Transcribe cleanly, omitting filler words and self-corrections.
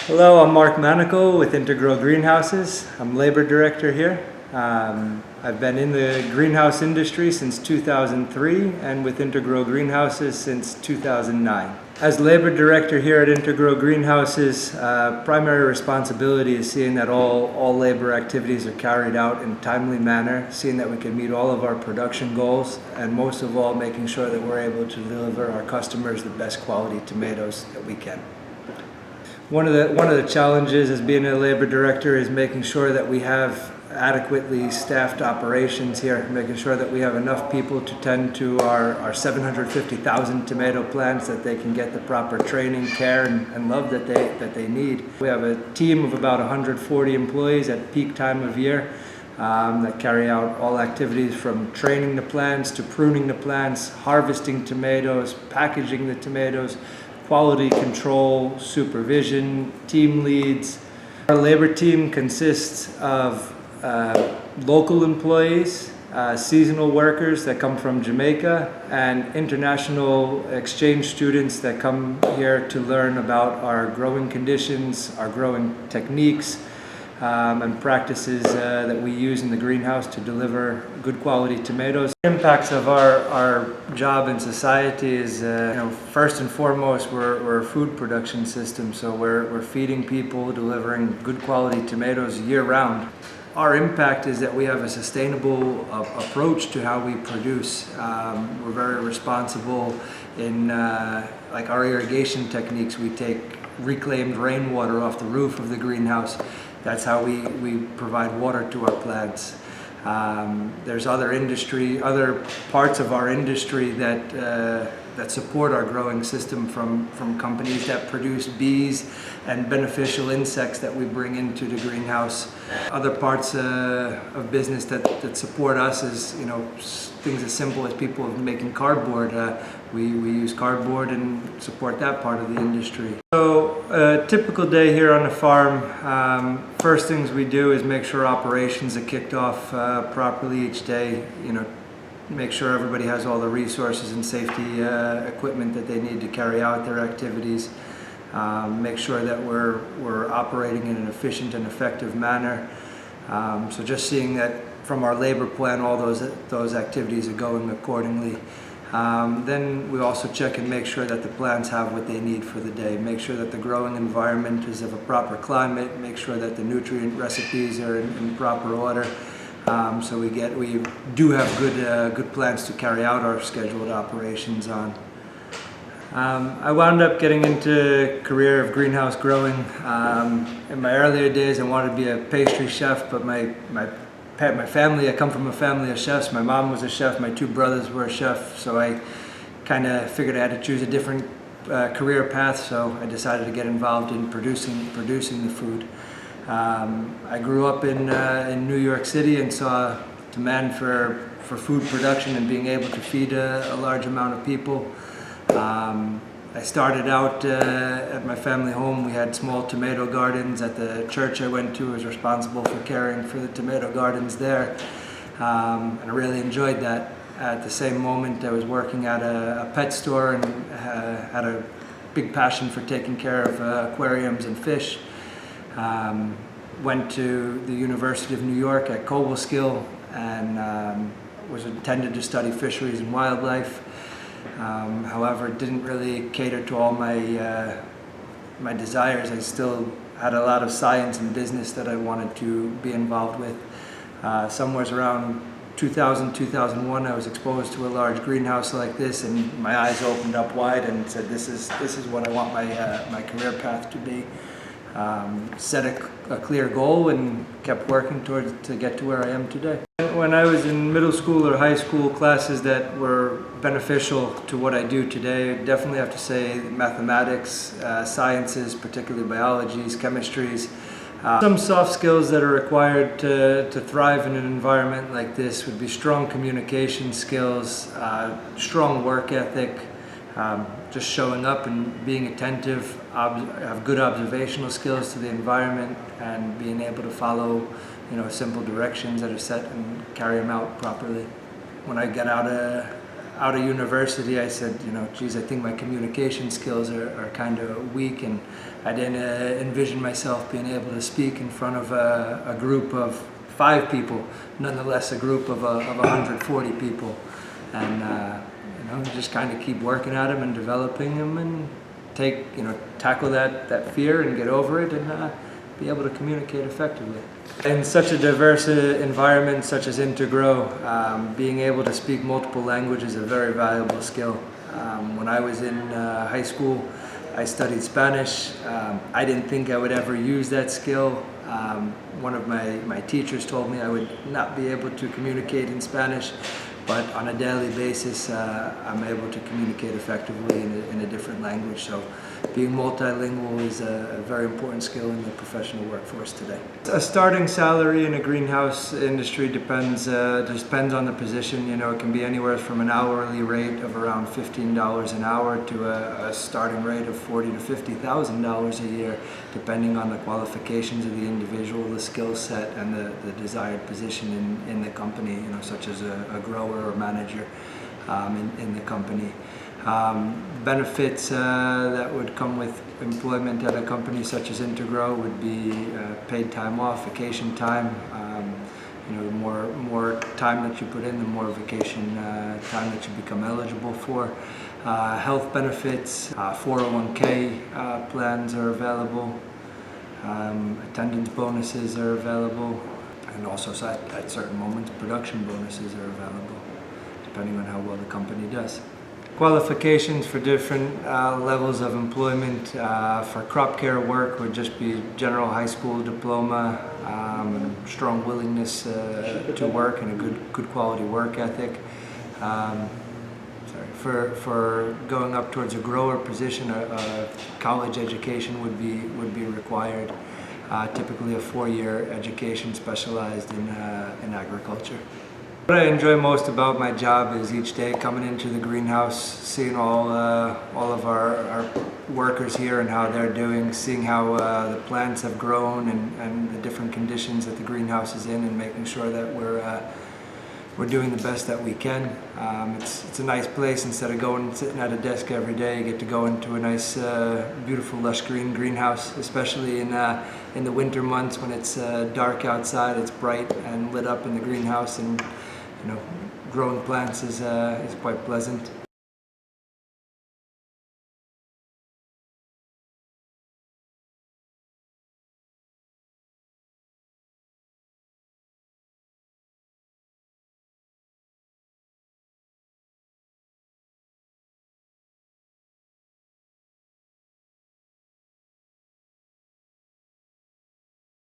Hello, I'm Mark Manical with Intergrow Greenhouses. I'm labor director here. I've been in the greenhouse industry since 2003 and with Intergrow Greenhouses since 2009. As labor director here at Intergrow Greenhouses, primary responsibility is seeing that all labor activities are carried out in a timely manner, seeing that we can meet all of our production goals, and most of all, making sure that we're able to deliver our customers the best quality tomatoes that we can. One of the challenges as being a labor director is making sure that we have adequately staffed operations here, making sure that we have enough people to tend to our 750,000 tomato plants, that they can get the proper training, care, and love that they need. We have a team of about 140 employees at peak time of year that carry out all activities from training the plants to pruning the plants, harvesting tomatoes, packaging the tomatoes, quality control, supervision, team leads. Our labor team consists of local employees, seasonal workers that come from Jamaica, and international exchange students that come here to learn about our growing conditions, our growing techniques, and practices that we use in the greenhouse to deliver good quality tomatoes. The impacts of our job in society is, first and foremost, we're a food production system, so we're feeding people, delivering good quality tomatoes year round. Our impact is that we have a sustainable approach to how we produce. We're very responsible in like our irrigation techniques. We take reclaimed rainwater off the roof of the greenhouse. That's how we provide water to our plants. There's other parts of our industry that support our growing system from companies that produce bees and beneficial insects that we bring into the greenhouse. Other parts of business that support us is, things as simple as people making cardboard. We use cardboard and support that part of the industry. So a typical day here on the farm, first things we do is make sure operations are kicked off properly each day. Make sure everybody has all the resources and safety equipment that they need to carry out their activities. Make sure that we're operating in an efficient and effective manner. So just seeing that from our labor plan, all those activities are going accordingly. Then we also check and make sure that the plants have what they need for the day. Make sure that the growing environment is of a proper climate. Make sure that the nutrient recipes are in proper order. So we do have good plans to carry out our scheduled operations on. I wound up getting into a career of greenhouse growing. In my earlier days, I wanted to be a pastry chef, but my family, I come from a family of chefs. My mom was a chef, my two brothers were a chef, so I kind of figured I had to choose a different career path, so I decided to get involved in producing the food. I grew up in New York City and saw demand for food production and being able to feed a large amount of people. I started out at my family home. We had small tomato gardens. At the church I went to, I was responsible for caring for the tomato gardens there, and I really enjoyed that. At the same moment, I was working at a pet store and had a big passion for taking care of aquariums and fish. Went to the University of New York at Cobleskill and was intended to study fisheries and wildlife. However, it didn't really cater to all my desires. I still had a lot of science and business that I wanted to be involved with. Somewhere around 2000, 2001, I was exposed to a large greenhouse like this, and my eyes opened up wide and said, "This is what I want my career path to be." Set a clear goal and kept working to get to where I am today. When I was in middle school or high school, classes that were beneficial to what I do today, I definitely have to say mathematics, sciences, particularly biologies, chemistries. Some soft skills that are required to thrive in an environment like this would be strong communication skills, strong work ethic, just showing up and being attentive, have good observational skills to the environment, and being able to follow, simple directions that are set and carry them out properly. When I get out out of university, I said, geez, I think my communication skills are kind of weak, and I didn't envision myself being able to speak in front of a group of 5 people, nonetheless a group of 140 people, and just kind of keep working at them and developing them, and tackle that fear and get over it, and be able to communicate effectively. In such a diverse environment such as Intergrow, being able to speak multiple languages is a very valuable skill. When I was in high school, I studied Spanish. I didn't think I would ever use that skill. One of my teachers told me I would not be able to communicate in Spanish, but on a daily basis, I'm able to communicate effectively in a different language. So being multilingual is a very important skill in the professional workforce today. A starting salary in a greenhouse industry depends on the position. It can be anywhere from an hourly rate of around $15 an hour to a starting rate of $40,000 to $50,000 a year, depending on the qualifications of the individual, the skill set, and the desired position in the company, such as a grower or manager in the company. Benefits that would come with employment at a company such as Intergrow would be paid time off, vacation time. The more time that you put in, the more vacation time that you become eligible for. Health benefits, 401k plans are available. Attendance bonuses are available, and also at certain moments production bonuses are available, depending on how well the company does. Qualifications for different levels of employment for crop care work would just be general high school diploma, and strong willingness to work, and a good quality work ethic. For going up towards a grower position, a college education would be required. Typically a 4-year education specialized in agriculture. What I enjoy most about my job is each day coming into the greenhouse, seeing all of our workers here and how they're doing, seeing how the plants have grown and the different conditions that the greenhouse is in, and making sure that we're doing the best that we can. It's a nice place. Instead of sitting at a desk every day, you get to go into a nice, beautiful, lush green greenhouse, especially in the winter months when it's dark outside. It's bright and lit up in the greenhouse, and growing plants is quite pleasant.